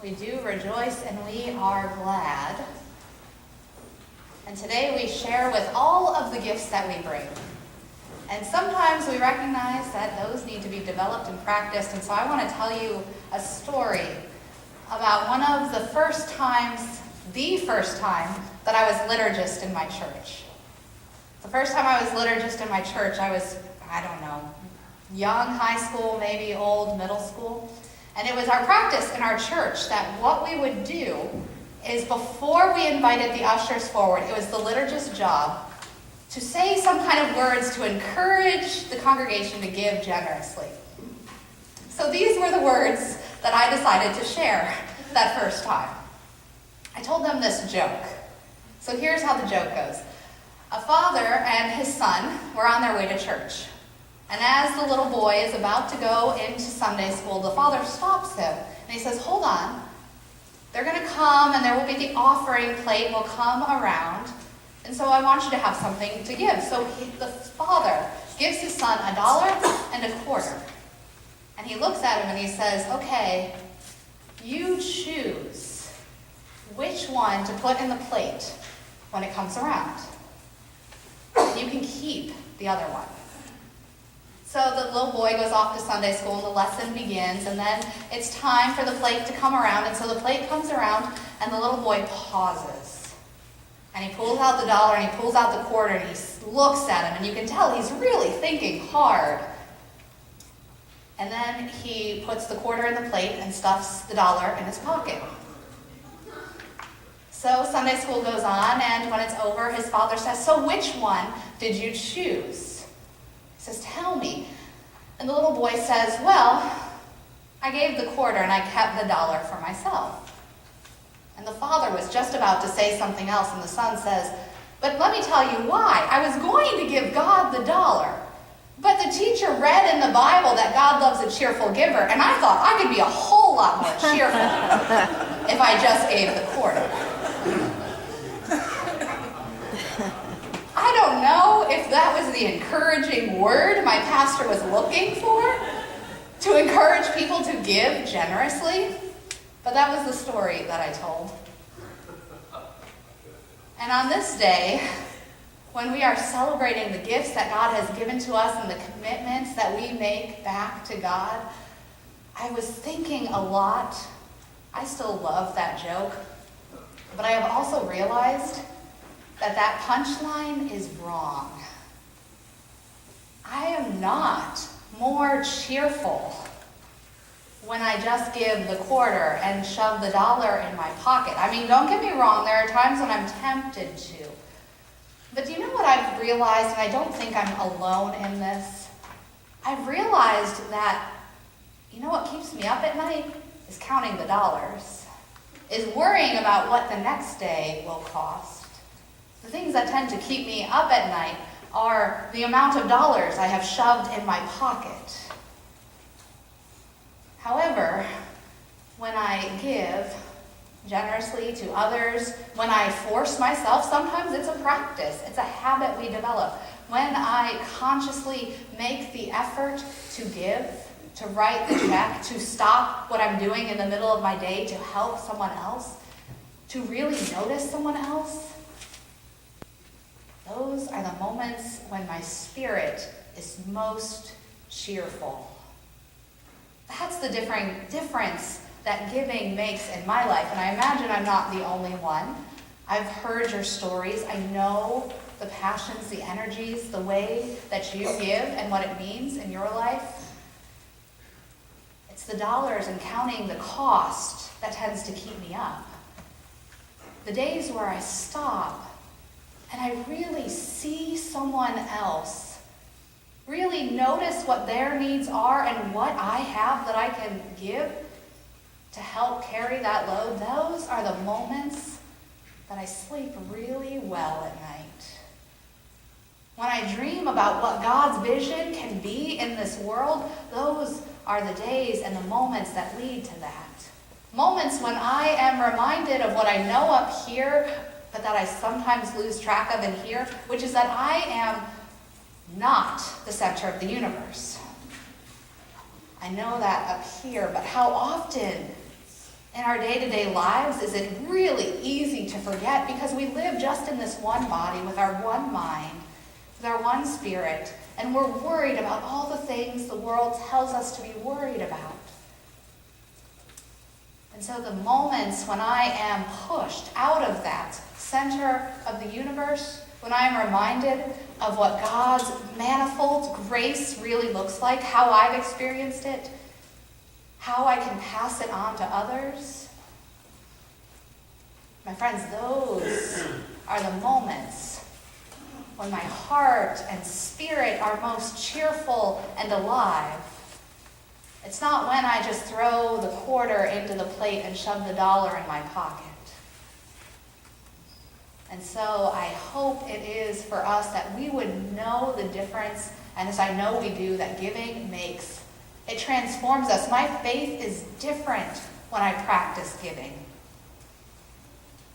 We do rejoice and we are glad. And today we share with all of the gifts that we bring. And sometimes we recognize that those need to be developed and practiced. And so I want to tell you a story about one of the first time that I was liturgist in my church. The first time I was liturgist in my church, I was, young, high school, maybe old, middle school. And it was our practice in our church that what we would do is before we invited the ushers forward, it was the liturgist's job to say some kind of words to encourage the congregation to give generously. So these were the words that I decided to share that first time. I told them this joke. So here's how the joke goes. A father and his son were on their way to church. And as the little boy is about to go into Sunday school, the father stops him and he says, "Hold on. They're going to come and there will be the offering plate will come around. And so I want you to have something to give." So the father gives his son $1 and a quarter. And he looks at him and he says, "Okay, you choose which one to put in the plate when it comes around. You can keep the other one." So the little boy goes off to Sunday school and the lesson begins, and then it's time for the plate to come around. And so the plate comes around and the little boy pauses. And he pulls out the $1 and he pulls out the quarter and he looks at him, and you can tell he's really thinking hard. And then he puts the quarter in the plate and stuffs the $1 in his pocket. So Sunday school goes on, and when it's over, his father says, "So which one did you choose?" He says, "Tell me." And the little boy says, "Well, I gave the quarter and I kept the $1 for myself." And the father was just about to say something else, and the son says, "But let me tell you why. I was going to give God the $1, but the teacher read in the Bible that God loves a cheerful giver, and I thought I could be a whole lot more cheerful if I just gave the quarter." I don't know if that was the encouraging word my pastor was looking for, to encourage people to give generously, but that was the story that I told. And on this day, when we are celebrating the gifts that God has given to us and the commitments that we make back to God, I was thinking a lot. I still love that joke, but I have also realized that punchline is wrong. I am not more cheerful when I just give the quarter and shove the $1 in my pocket. I mean, don't get me wrong, there are times when I'm tempted to. But do you know what I've realized, and I don't think I'm alone in this? I've realized that, what keeps me up at night is counting the dollars, is worrying about what the next day will cost. The things that tend to keep me up at night are the amount of dollars I have shoved in my pocket. However, when I give generously to others, when I force myself, sometimes it's a practice, it's a habit we develop. When I consciously make the effort to give, to write the check, to stop what I'm doing in the middle of my day to help someone else, to really notice someone else, those are the moments when my spirit is most cheerful. That's the difference that giving makes in my life, and I imagine I'm not the only one. I've heard your stories. I know the passions, the energies, the way that you give and what it means in your life. It's the dollars and counting the cost that tends to keep me up. The days where I stop and I really see someone else, really notice what their needs are and what I have that I can give to help carry that load, those are the moments that I sleep really well at night. When I dream about what God's vision can be in this world, those are the days and the moments that lead to that. Moments when I am reminded of what I know up here, but that I sometimes lose track of in here, which is that I am not the center of the universe. I know that up here, but how often In our day-to-day lives, is it really easy to forget because we live just in this one body with our one mind, with our one spirit, and we're worried about all the things the world tells us to be worried about. And so the moments when I am pushed out of that center of the universe, when I am reminded of what God's manifold grace really looks like, how I've experienced it, how I can pass it on to others, my friends, those are the moments when my heart and spirit are most cheerful and alive. It's not when I just throw the quarter into the plate and shove the dollar in my pocket. And so I hope it is for us that we would know the difference, and as I know we do, that giving makes. It transforms us. My faith is different when I practice giving.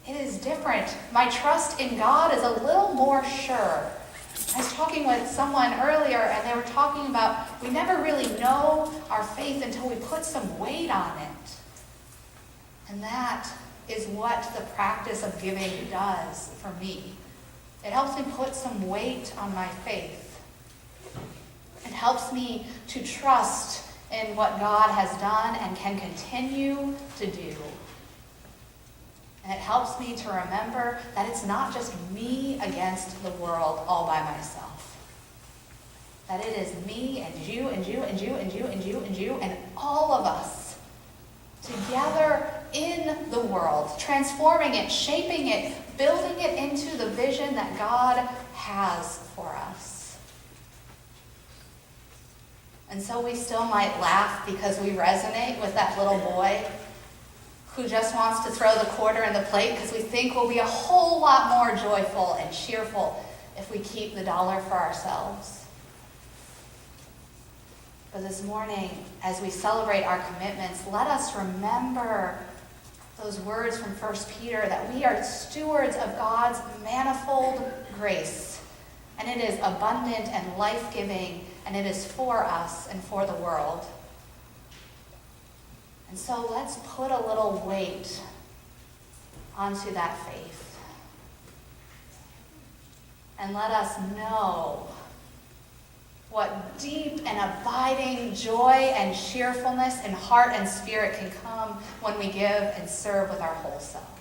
It is different. My trust in God is a little more sure. I was talking with someone earlier, and they were talking about we never really know our faith until we put some weight on it. And that is what the practice of giving does for me. It helps me put some weight on my faith. It helps me to trust in what God has done and can continue to do. And it helps me to remember that it's not just me against the world all by myself. That it is me and you and you and you and you and you and you and all of us together in the world, transforming it, shaping it, building it into the vision that God has for us. And so we still might laugh because we resonate with that little boy who just wants to throw the quarter in the plate because we think we'll be a whole lot more joyful and cheerful if we keep the dollar for ourselves. But this morning, as we celebrate our commitments, let us remember those words from 1 Peter that we are stewards of God's manifold grace, and it is abundant and life-giving, and it is for us and for the world. And so let's put a little weight onto that faith. And let us know what deep and abiding joy and cheerfulness in heart and spirit can come when we give and serve with our whole self.